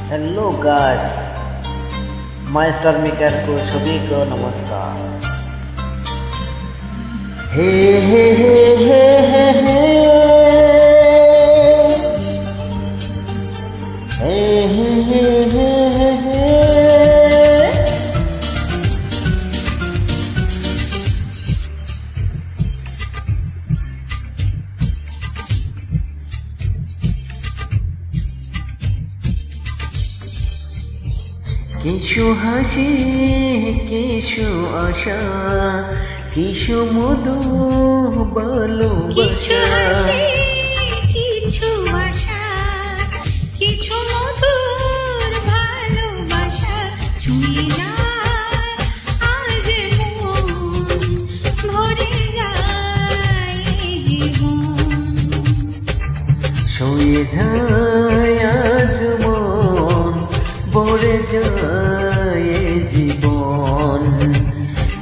Hello guys, master maker को सभी को नमस्कार। हे हे हे हे हे हे हे हे हे हे हे কিছু হাসি, কিছু আশা, কিছু মধু কিছু ভালোবাসা। হাসি, কিছু আশা, কিছু মধুর ভালোবাসা। ছুঁয়ে যায় আজ মন, ভরে যায় জীবন। ছুঁয়ে যায় আজ মন, ভরে যায় জীবন।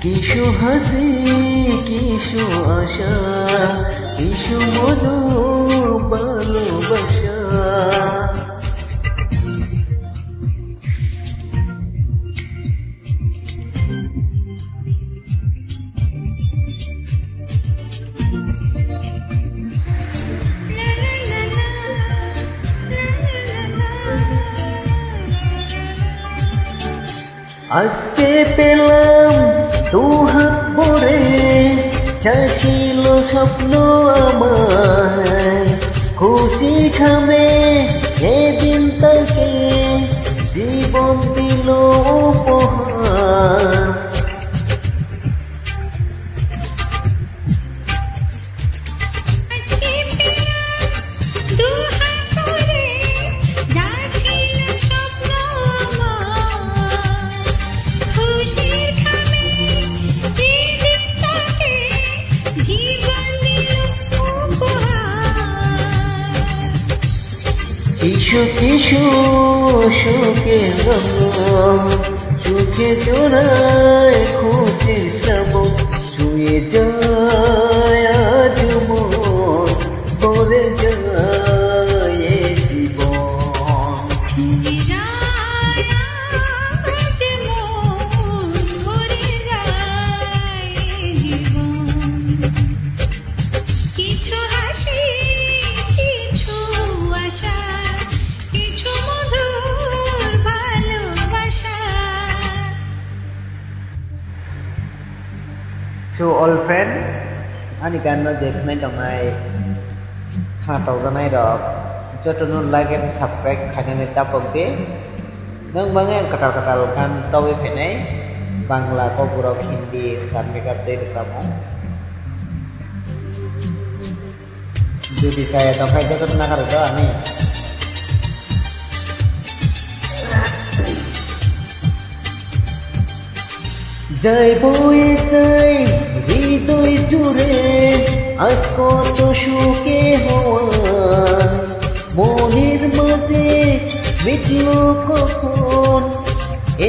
কিছু হাসি, কিছু আশা, কিছু মধু ভালোবাসা। লা লা লা লা, লা লা লা লা। আজকে পেলাম দু হাত ভরে, যা ছিল স্বপ্ন আমার। খুশি খামে এদিন তাকে জীবন দিল উপহার। আজকে পেলাম দু হাত ভরে, যা ছিল স্বপ্ন আমার। খুশির খামে এই দিনটাকে জীবন দিল উপহার। কিছু কিছু শোকের রঙ, সুখে জোড়ায় খুঁজির শ্রাবণ। ছুঁয়ে যায় আজ মন, ভরে যায় এ জীবন। ছুঁয়ে যায় আজ মন, ভরে যায় জীবন। কিছু হাসি, কিছু আশা, কিছু মধুর ভালোবাসা। So all friend, ani ganno jekhne dongnai khana tawjanai rok jotono like and subscribe khainani tapokde. Nang bangai ang katal kan tawi phenai bangla ko borok hindi star makeup dei samo. Jadi saya tokai jokot nakar do ani. জয় বয়ে যাই হৃদয় জুড়ে, আজ কত সুখে হওয়া। মনের মাঝে মিটল কখন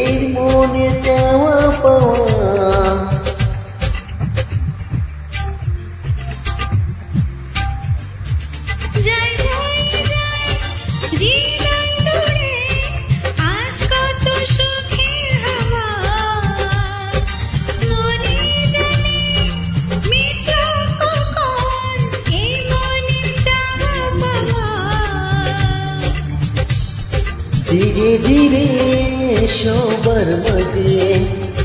এই মনে চাওয়া পাওয়া। যাই বয়ে যায় হৃদয় জুড়ে, আজ কত সুখের হাওয়া। মনে জানে মিটলো কখন এই মনের চাওয়া পাওয়া। ধীরে ধীরে সবার মাঝে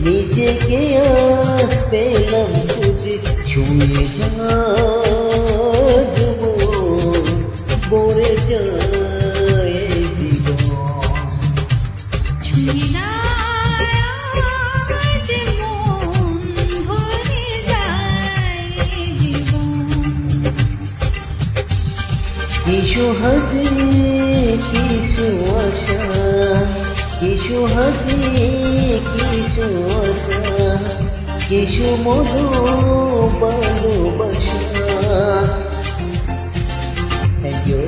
নিজেকে আজ পেলাম খুঁজে। ছুঁয়ে যায় মন, ভরে যায় জীবন। ছুঁয়ে যায় আজ মন, ভরে যায় জীবন। কিছু হাসি, কিছু আশা, কিছু হাসি, কিছু আশা, কিছু মধু ভালোবাসা। Thank you.